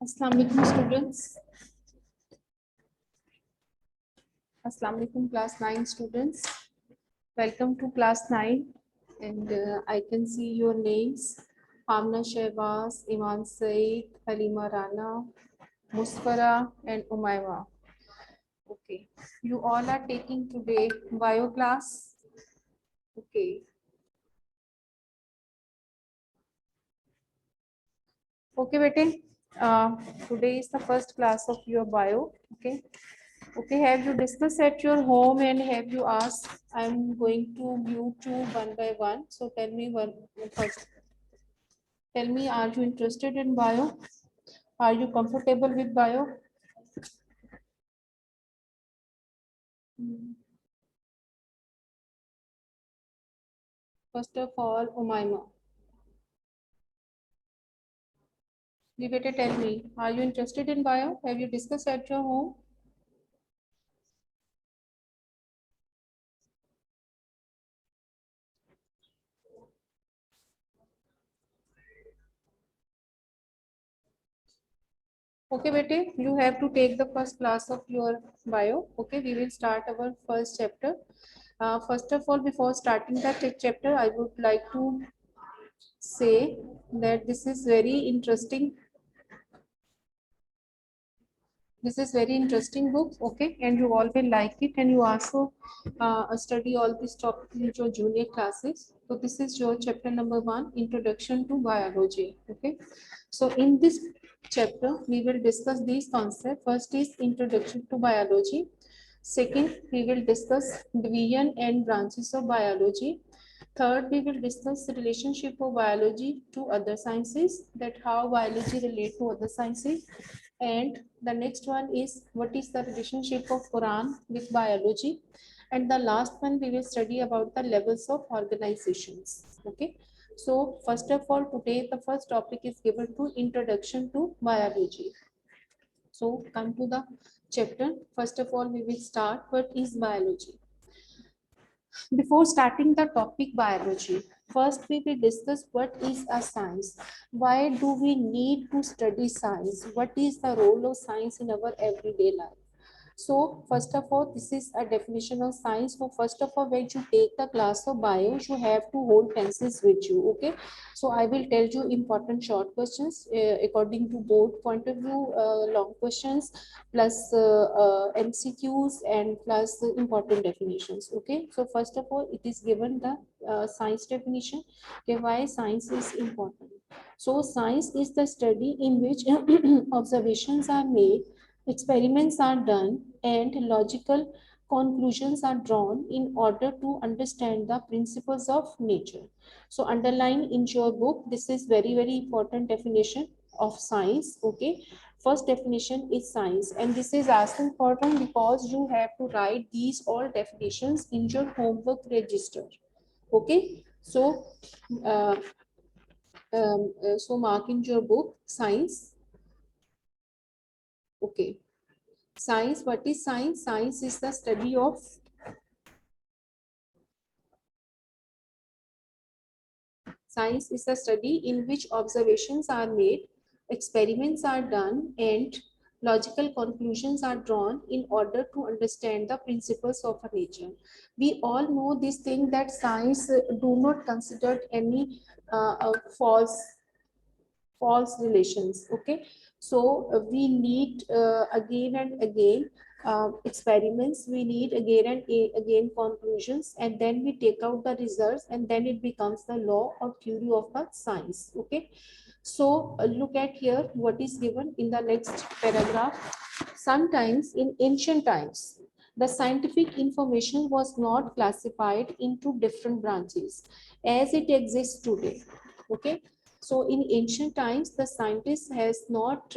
Assalamu alaikum students. Assalamu alaikum class 9 students. Welcome to class 9 and I can see your names. Amna Shehbaz, Iman Said, Halima Rana, Musfara and Umayma. Okay, you all are taking today bio class. Okay. Okay, bete. Today is the first class of your bio. Okay. Okay, have you discussed at your home and have you asked? I'm going to mute you one by one. So tell me one first. Tell me, are you interested in bio? Are you comfortable with bio? First of all, Umayma. Vivete, tell me, are you interested in bio? Have you discussed at your home? Okay, bete, you have to take the first class of your bio. Okay, we will start our first chapter. First of all, before starting the chapter, I would like to say that this is very interesting. This is very interesting book, okay, and you all will like it, and you also study all these topics in your junior classes. So this is your chapter number 1, Introduction to Biology. Okay, so in this chapter we will discuss these concepts. First is Introduction to Biology. Second, we will discuss division and branches of biology. Third, we will discuss the relationship of biology to other sciences, that how biology relate to other sciences. And the next one is what is the relationship of Quran with biology. And the last one, we will study about the levels of organizations. Okay. So first of all, today the first topic is given to Introduction to Biology. So come to the chapter. First of all, we will start what is biology. Before starting the topic biology, first we will discuss what is a science. Why do we need to study science? What is the role of science in our everyday life? So first of all, this is a definition of science. So first of all, when you take the class of bio, you have to hold pencils with you. Okay. So I will tell you important short questions according to board point of view, long questions plus MCQs and plus important definitions. Okay. So first of all, it is given the science definition. Okay, why science is important. So science is the study in which observations are made, experiments are done, and logical conclusions are drawn in order to understand the principles of nature. So underline in your book, this is very, very important definition of science. Okay. First definition is science, and this is as important because you have to write these all definitions in your homework register. Okay. So, so mark in your book science. Okay. Science, what is science? Science is the study of Science is a study in which observations are made, experiments are done, and logical conclusions are drawn in order to understand the principles of nature. We all know this thing that science do not consider any false relations. Okay, so we need again and again experiments, we need again and again conclusions, and then we take out the results, and then it becomes the law or theory of the science. Okay, so look at here what is given in the next paragraph. Sometimes in ancient times the scientific information was not classified into different branches as it exists today. Okay, so in ancient times, the scientist has not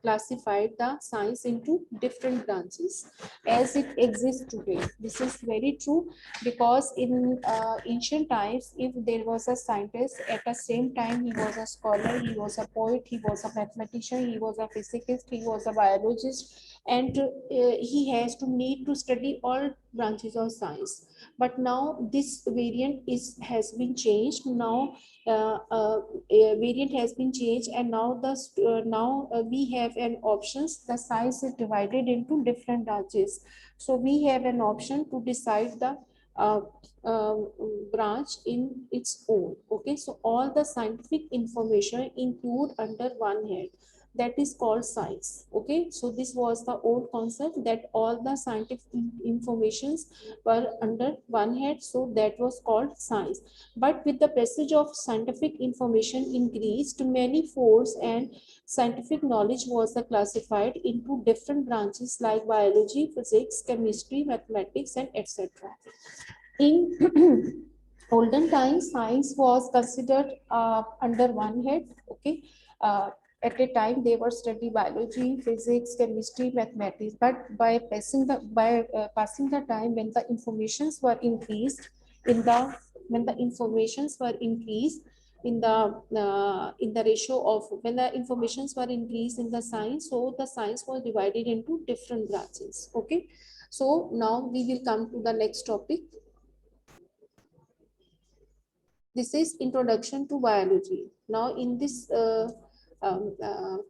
classified the science into different branches as it exists today. This is very true because in ancient times, if there was a scientist, at the same time he was a scholar, he was a poet, he was a mathematician, he was a physicist, he was a biologist, and he has to need to study all branches of science. But now this variant has been changed. Now variant has been changed, and now we have an options. The science is divided into different branches, so we have an option to decide the uh, uh, branch in its own. Okay, so all the scientific information include under one head, that is called science. Okay, so this was the old concept, that all the scientific informations were under one head, so that was called science. But with the passage of scientific information increased many folds, and scientific knowledge was classified into different branches like biology, physics, chemistry, mathematics, and etc. In olden times, science was considered under one head. Okay, at a time they were study biology, physics, chemistry, mathematics. But by passing the time, when the informations were increased in the when the informations were increased in the ratio of when the informations were increased in the science, so the science was divided into different branches. Okay, so now we will come to the next topic. This is introduction to biology. Now in this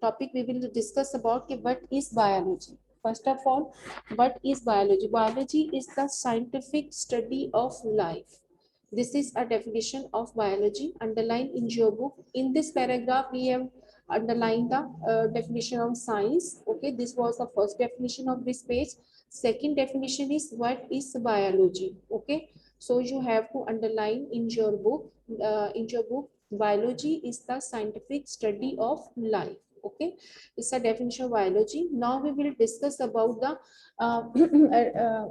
topic we will discuss about what is biology. First of all, what is biology? Biology is the scientific study of life. This is a definition of biology underlined in your book. In this paragraph we have underlined the definition of science. Okay, this was the first definition of this page. Second definition is what is biology. Okay, so you have to underline in your book. Biology is the scientific study of life. Okay, it's a definition of biology. Now we will discuss about the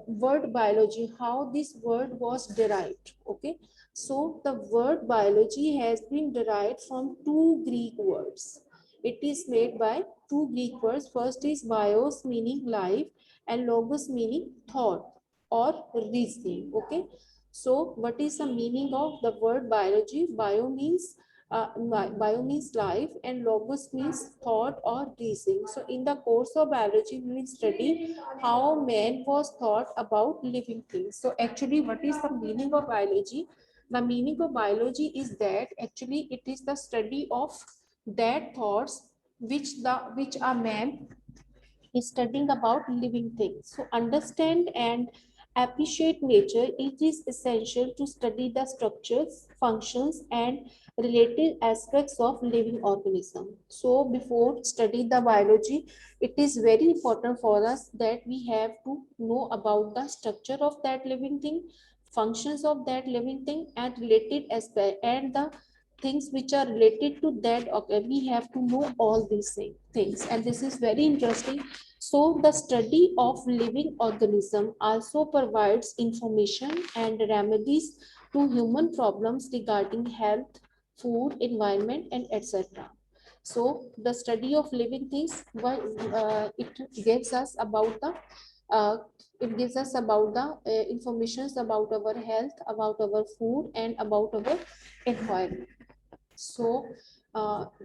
word biology, how this word was derived. Okay, so the word biology has been derived from two Greek words. It is made by two Greek words. First is bios, meaning life, and logos, meaning thought or reasoning. Okay, so what is the meaning of the word biology? Bio means life, and logos means thought or reasoning. So in the course of biology, we will study how man was thought about living things. So actually, what is the meaning of biology? The meaning of biology is that actually it is the study of that thoughts which a man is studying about living things. So understand and appreciate nature. It is essential to study the structures, functions, and related aspects of living organism. So before study the biology, it is very important for us that we have to know about the structure of that living thing, functions of that living thing, and related aspect and the things which are related to that. Okay, we have to know all these things, and this is very interesting. So the study of living organism also provides information and remedies to human problems regarding health, food, environment, and etc. So the study of living things, it gives us about the uh, informations about our health, about our food, and about our environment. So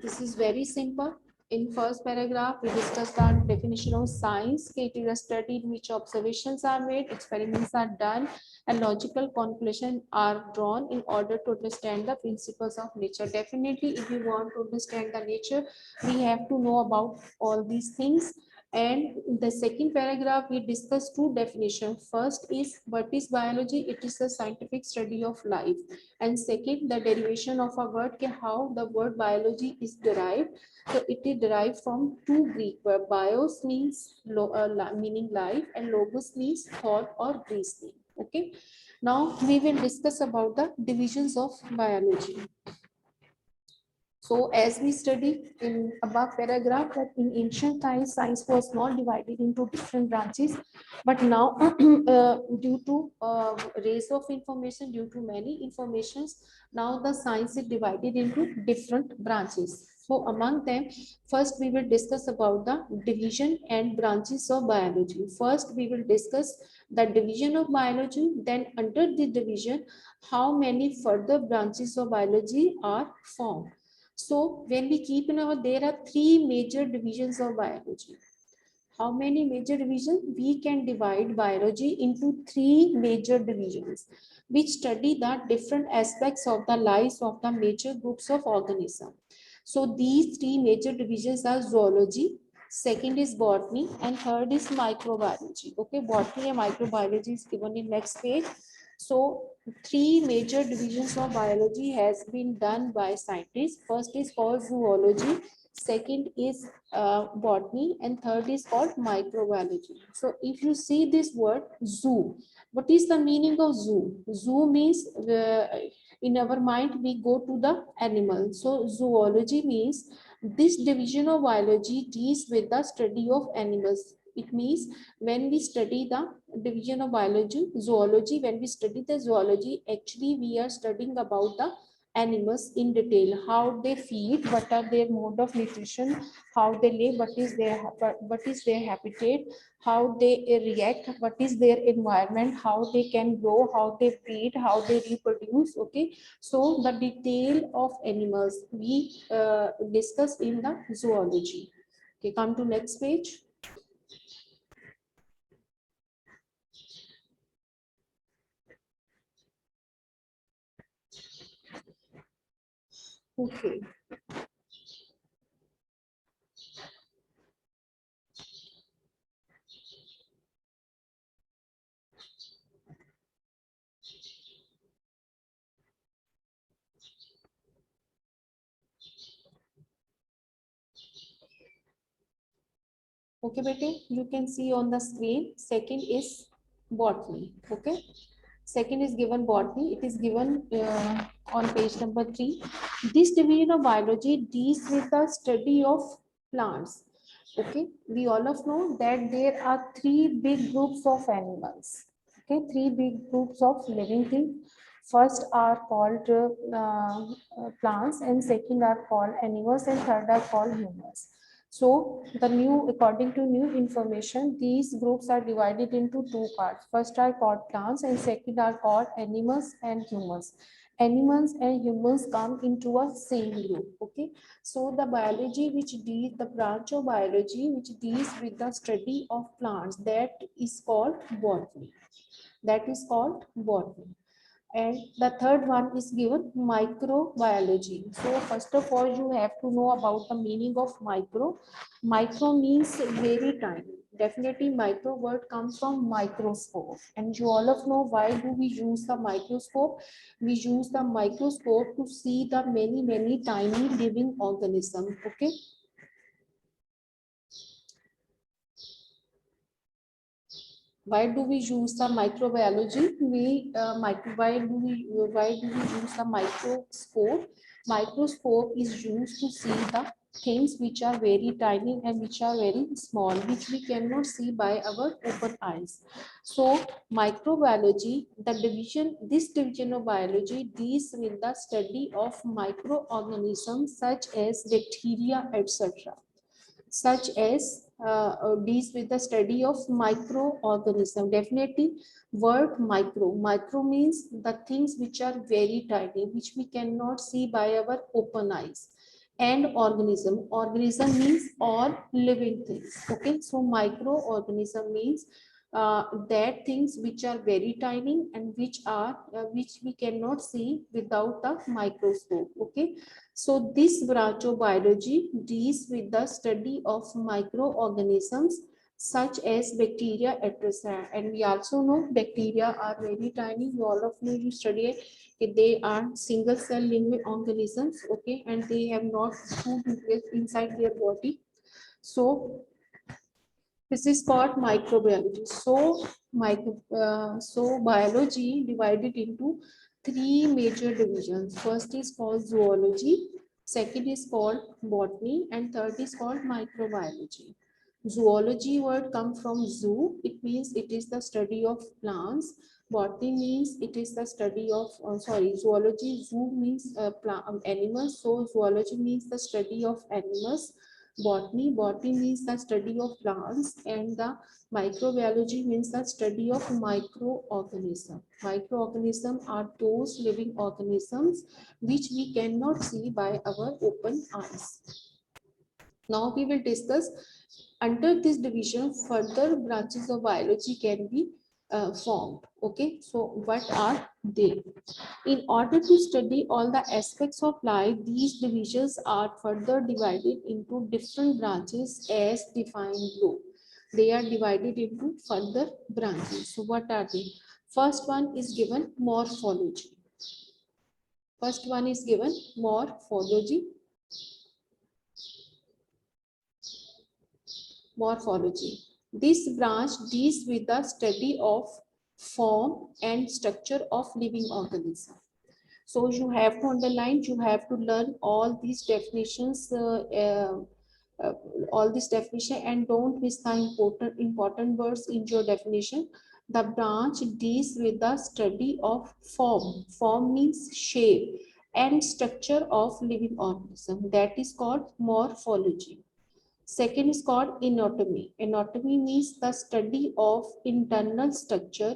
this is very simple. In first paragraph, we discussed the definition of science. It is a study in which observations are made, experiments are done, and logical conclusions are drawn in order to understand the principles of nature. Definitely, if we want to understand the nature, we have to know about all these things. And in the second paragraph, we discuss two definitions. First is what is biology? It is a scientific study of life. And second, the derivation of a word, how the word biology is derived. So it is derived from two Greek words. Bios means meaning life, and logos means thought or reasoning. Okay. Now we will discuss about the divisions of biology. So as we studied in above paragraph, that in ancient times science was not divided into different branches, but now due to race of information, due to many informations, now the science is divided into different branches. So among them, first we will discuss about the division and branches of biology. First we will discuss the division of biology, then under the division, how many further branches of biology are formed. So when we keep in our, there are three major divisions of biology. How many major divisions? We can divide biology into 3 major divisions, which study the different aspects of the lives of the major groups of organisms. So these 3 major divisions are zoology, second is botany, and third is microbiology. Okay, botany and microbiology is given in next page. So 3 major divisions of biology has been done by scientists. First is called zoology, second is botany, and third is called microbiology. So if you see this word zoo, what is the meaning of zoo? Zoo means in our mind we go to the animal. So zoology means this division of biology deals with the study of animals. It means when we study the division of biology, zoology, when we study the zoology, actually we are studying about the animals in detail, how they feed, what are their mode of nutrition, how they live, what is their habitat, how they react, what is their environment, how they can grow, how they breed, how they reproduce. Okay, so the detail of animals we discuss in the zoology. Okay, come to next page. Okay. Okay, bete, you can see on the screen. Second is botany. Okay, second is given botany. It is given on page number 3. This division of biology deals with the study of plants. Okay, we all of know that there are 3 big groups of animals. Okay, 3 big groups of living things. First are called plants, and second are called animals, and third are called humans. So according to new information, these groups are divided into 2 parts. First are called plants and second are called animals and humans. Animals and humans come into a same group. Okay. So the the branch of biology which deals with the study of plants, that is called botany. That is called botany. And the third one is given microbiology. So first of all, you have to know about the meaning of micro. Micro means very tiny. Definitely micro word comes from microscope. And you all of know why do we use the microscope? We use the microscope to see the many tiny living organisms. Okay. Why do we use the microbiology? Why do we use the microscope? Microscope is used to see the things which are very tiny and which are very small, which we cannot see by our open eyes. So microbiology, this division of biology deals with the study of microorganisms such as bacteria, etc., such as deals with the study of microorganism. Definitely word micro means the things which are very tiny, which we cannot see by our open eyes. And organism means all living things. Okay, so microorganism means that things which are very tiny and which we cannot see without the microscope. Okay, so this branch of biology deals with the study of microorganisms such as bacteria, etc. And we also know bacteria are very tiny. You all of you study it. They are single cell living organisms. Okay, and they have not food inside their body. So this is called microbiology. So biology divided into 3 major divisions. First is called zoology, second is called botany, and third is called microbiology. Zoology word comes from zoo. It means it is the study of plants. Botany means it is the study of, zoology, zoo means animals. So zoology means the study of animals. Botany means the study of plants, and the microbiology means the study of microorganisms. Microorganisms are those living organisms which we cannot see by our open eyes. Now we will discuss Under this division, further branches of biology can be formed. Okay, so what are they? In order to study all the aspects of life, these divisions are further divided into different branches as defined below. They are divided into further branches. So what are they? First one is given morphology. First one is given morphology. Morphology. This branch deals with the study of form and structure of living organism. So you have to underline, you have to learn all these definitions, all this definition, and don't miss the important words in your definition. The branch deals with the study of form. Form means shape and structure of living organism. That is called morphology. Second is called anatomy. Anatomy means the study of internal structure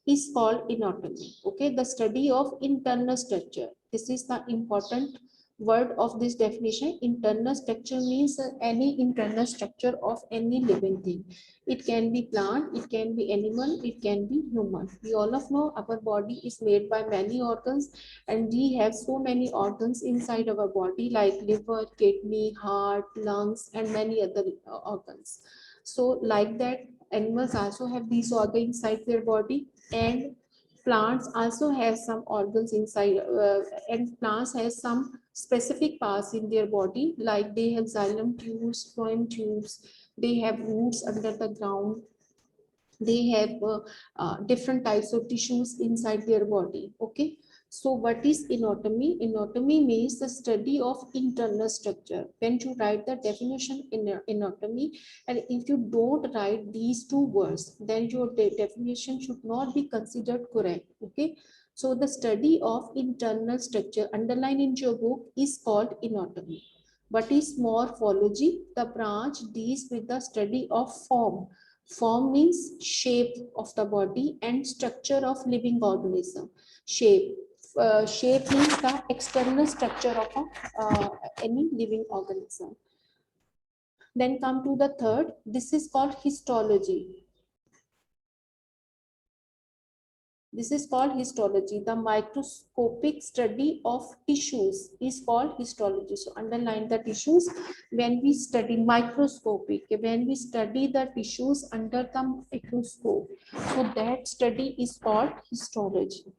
is called anatomy. Okay, the study of internal structure. This is the important word of this definition. Internal structure means any internal structure of any living thing. It can be plant, it can be animal, it can be human. We all of know our body is made by many organs, and we have so many organs inside our body like liver, kidney, heart, lungs, and many other organs. So like that, animals also have these organs inside their body, and plants also have some organs inside, and plants has some specific parts in their body, like they have xylem tubes, phloem tubes, they have roots under the ground, they have different types of tissues inside their body. Okay, so what is anatomy? Anatomy means the study of internal structure. When you write the definition in anatomy, and if you don't write these two words, then your definition should not be considered correct. Okay, so the study of internal structure, underline in your book, is called anatomy. What is morphology? The branch deals with the study of form. Form means shape of the body and structure of living organism. Shape. Shape means the external structure of any living organism. Then come to the third. This is called histology. This is called histology. The microscopic study of tissues is called histology. So underline the tissues. When we study microscopic, when we study the tissues under the microscope, so that study is called histology.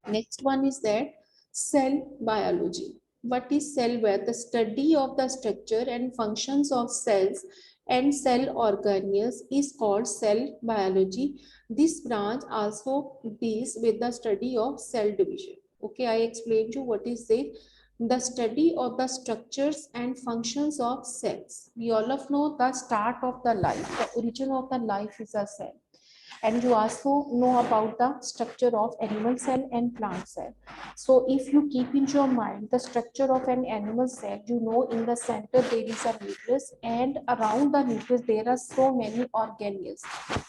Next one is that cell biology. What is cell biology? The study of the structure and functions of cells and cell organelles is called cell biology. This branch also deals with the study of cell division. Okay, I explained you what is it. The study of the structures and functions of cells. We all of know the start of the life. The origin of the life is a cell. And you also know about the structure of animal cell and plant cell. So if you keep in your mind the structure of an animal cell, you know in the center there is a nucleus, and around the nucleus there are so many organelles.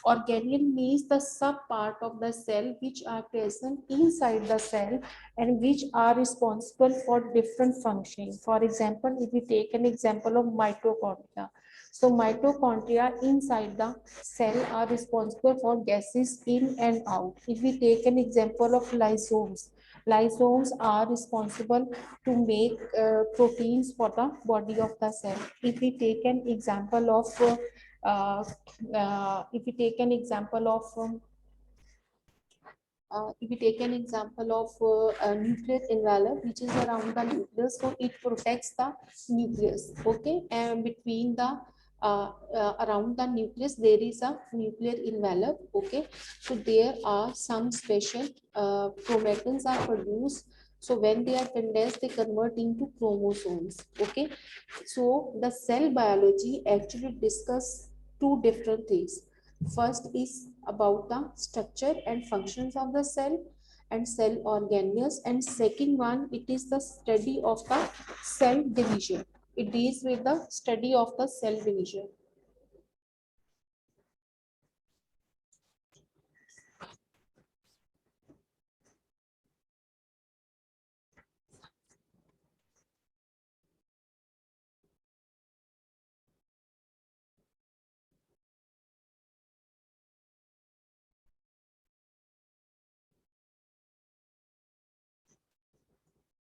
Organelle means the sub part of the cell which are present inside the cell and which are responsible for different functioning. For example, if we take an example of mitochondria, so mitochondria inside the cell are responsible for gases in and out. If we take an example of lysosomes, lysosomes are responsible to make proteins for the body of the cell. If we take an example of if we take an example of a nuclear envelope which is around the nucleus, so it protects the nucleus. Okay, and between the around the nucleus there is a nuclear envelope. Okay, so there are some special chromatids are produced. So when they are condensed, they convert into chromosomes. Okay, so the cell biology actually discuss two different things. First is about the structure and functions of the cell and cell organelles, and second one, it is the study of the cell division. It deals with the study of the cell division.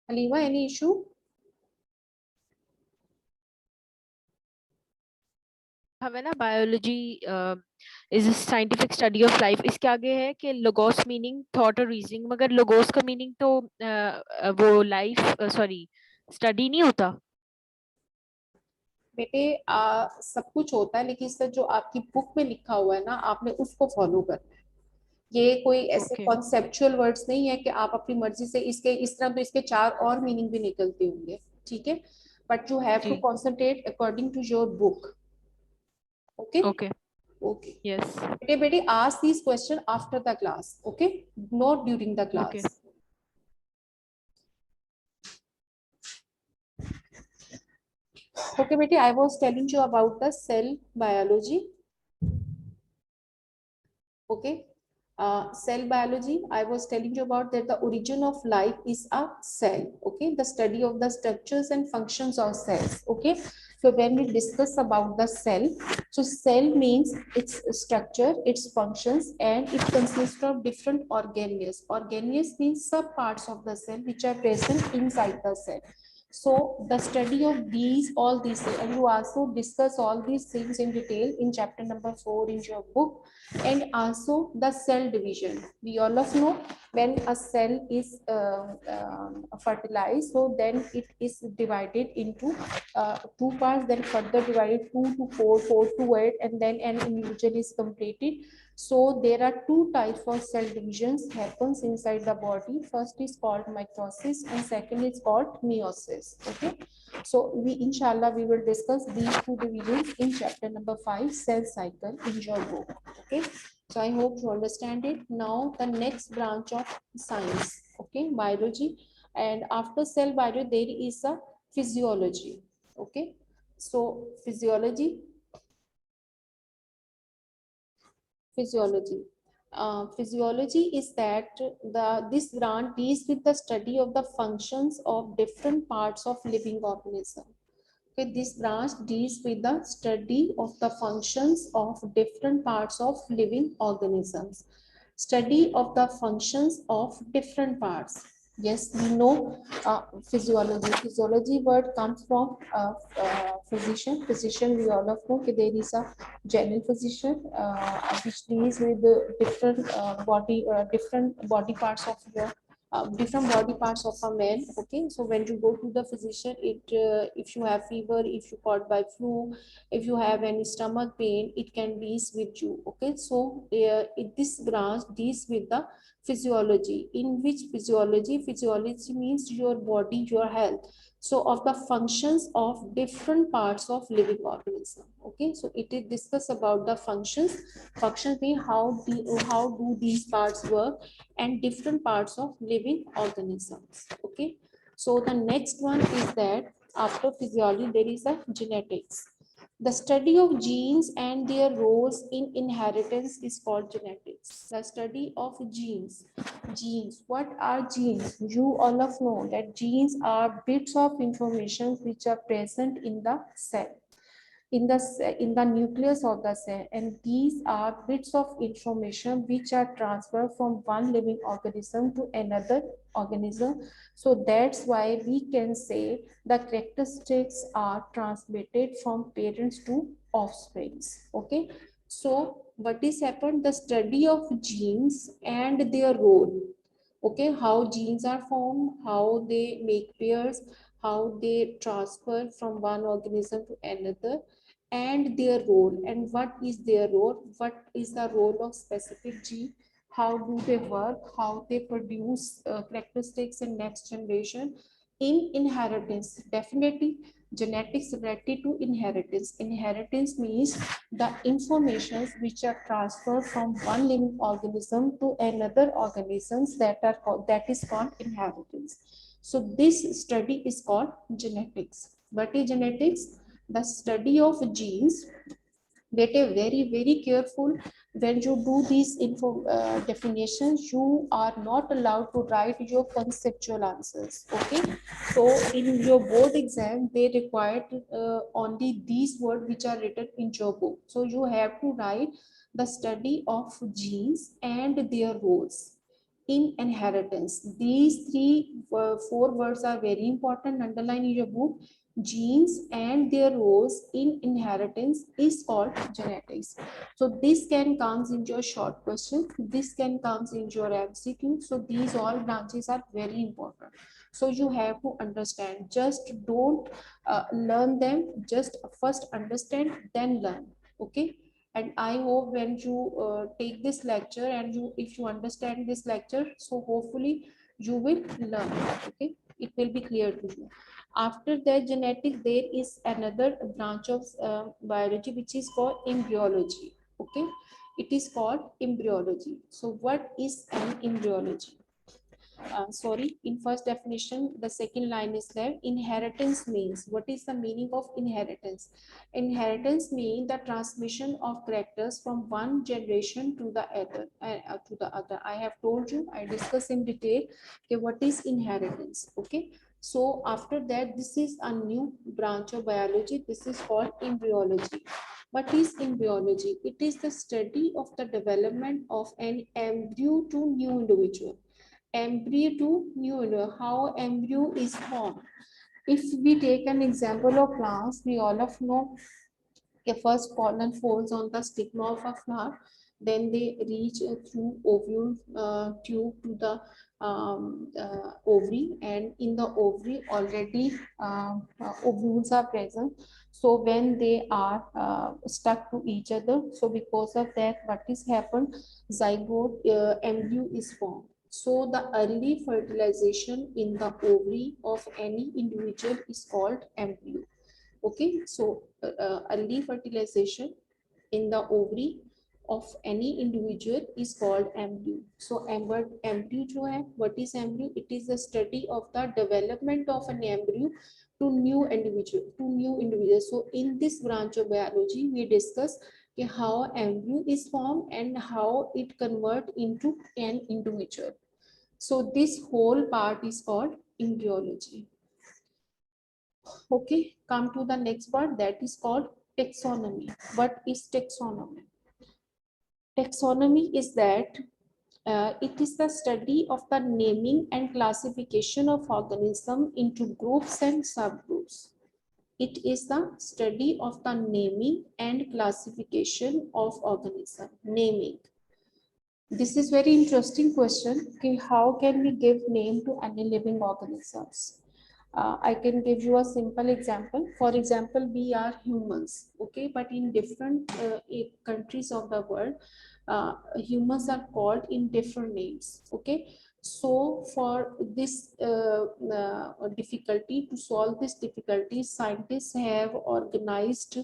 Haliwa, any issue? हमें ना biology is scientific study of life, इसके आगे है कि logos meaning thought और reasoning, मगर logos का meaning तो वो लाइफ सॉरी स्टडी नहीं होता। बेटे सब कुछ होता है, लेकिन इसका जो आपकी बुक में लिखा हुआ है ना, आपने उसको फॉलो करना है। ये कोई ऐसे ओके कॉन्सेप्चुअल वर्ड्स नहीं है कि आप अपनी मर्जी से इसके इस तरह, तो इसके चार और मीनिंग भी निकलते होंगे, ठीक है, बट यू हैव टू जी concentrate according to your book. Okay okay okay yes बेटे, बेटे ask these question after the class, okay, not during the okay class. Okay बेटे, I was telling you about the cell biology. Okay, cell biology, I was telling you about that the origin of life is a cell. Okay, the study of the structures and functions of cells. Okay, so when we discuss about the cell, so cell means its structure, its functions, and it consists of different organelles. Organelles means sub parts of the cell which are present inside the cell. So the study of these, all these, and you also discuss all these things in detail in chapter number 4 in your book. And also the cell division. We all of know when a cell is fertilized, so then it is divided into two parts, then further divided 2 to 4, 4 to 8, and then an individual is completed. So there are two types of cell divisions happens inside the body. First is called mitosis and second is called meiosis. Okay, so we inshallah we will discuss these two divisions in chapter number 5, cell cycle, in your book. Okay, so I hope you understand it. Now the next branch of science, okay, biology, and after cell biology there is a physiology. Okay, so physiology. Physiology is that this branch deals with the study of the functions of different parts of living organism. Okay, this branch deals with the study of the functions of different parts of living organisms. Study of the functions of different parts. Yes, we know physiology. Physiology word comes from physician. Physician, we all of know that there is a general physician which deals with the different body parts of your different body parts of a man. Okay, so when you go to the physician, if you have fever, if you caught by flu, if you have any stomach pain, it can be with you. Okay, so this branch deals with the physiology. In which physiology means your body, your health, so of the functions of different parts of living organism. Okay, so it is discuss about the functions mean how do these parts work, and different parts of living organisms. Okay, so the next one is that after physiology there is a genetics. The study of genes and their roles in inheritance is called genetics. The study of genes. Genes, what are genes? You all of know that genes are bits of information which are present in the cell, in the nucleus of the cell, and these are bits of information which are transferred from one living organism to another organism. So that's why we can say the characteristics are transmitted from parents to offsprings. Okay, so what is happened, the study of genes and their role. Okay, how genes are formed, how they make pairs, how they transfer from one organism to another, and their role, and what is their role, what is the role of specific gene, how do they work, how they produce characteristics in next generation. In inheritance, definitely genetics related to inheritance. Inheritance means the informations which are transferred from one living organism to another organisms, that is called inheritance. So this study is called genetics. What is genetics? The study of genes. Get a very careful when you do these definitions. You are not allowed to write your conceptual answers. Okay, so in your board exam they required only these words which are written in your book. So you have to write the study of genes and their roles. in inheritance. These four words are very important. Underline in your book. Genes and their roles in inheritance is called genetics. So this can comes in your short question. This can comes in your MCQ. So these all branches are very important. So you have to understand. Just don't learn them. Just first understand, then learn. Okay. And I hope when you take this lecture and you, if you understand this lecture, so hopefully you will learn. Okay, it will be clear to you. After that genetics, there is another branch of biology which is called embryology. Okay, it is called embryology. So what is an embryology? Sorry, in first definition, the second line is there. Inheritance means, what is the meaning of inheritance? Inheritance means the transmission of characters from one generation to the other. I have told you, I discussed in detail, okay, what is inheritance. Okay, so after that, this is a new branch of biology. This is called embryology. What is embryology? It is the study of the development of an embryo to new individual. Embryo to new, how embryo is formed. If we take an example of plants, we all of know the first pollen falls on the stigma of a flower, then they reach through ovule tube to the ovary, and in the ovary already ovules are present. So when they are stuck to each other, so because of that, what is happened, zygote embryo is formed. So the early fertilization in the ovary of any individual is called embryo. Okay, so early fertilization in the ovary of any individual is called embryo. So embryo जो है, what is embryo? It is the study of the development of an embryo to new individual. So in this branch of biology, we discuss how embryo is formed and how it convert into an individual. So this whole part is called embryology. Okay, come to the next part, that is called taxonomy. What is taxonomy? Taxonomy is that it is the study of the naming and classification of organisms into groups and subgroups. It is the study of the naming and classification of organism. Naming. This is very interesting question. Okay, how can we give name to any living organisms? I can give you a simple example. For example, we are humans, okay, but in different countries of the world, humans are called in different names, okay. So for this difficulty, to solve this difficulty, scientists have organized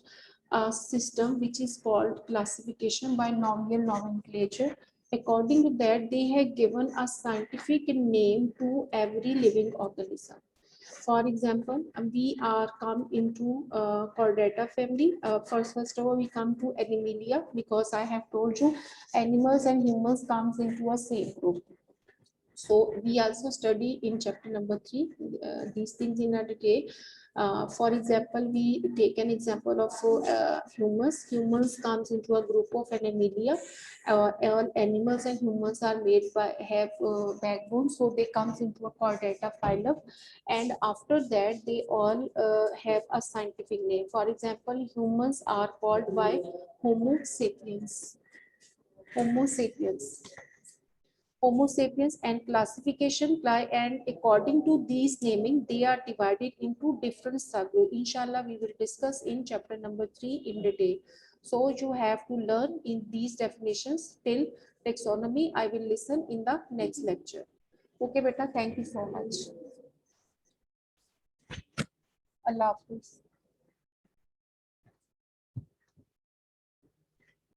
a system which is called classification by nominal nomenclature. According to that, they have given a scientific name to every living organism. For example, we are come into chordata family. First of all, we come to Animalia, because I have told you animals and humans comes into a same group. So we also study in chapter number 3 these things in a detail. For example, we take an example of humans. Humans comes into a group of Animalia. All animals and humans are made by have backbone, so they comes into a chordata phylum, and after that they all have a scientific name. For example, humans are called by Homo sapiens. Homo sapiens. Homo sapiens and classification and according to these naming, they are divided into different subgroups. Inshallah, we will discuss in chapter number 3 in detail. So you have to learn in these definitions till taxonomy. I will listen in the next lecture. Okay, beta. Thank you so much. Allah Hafiz.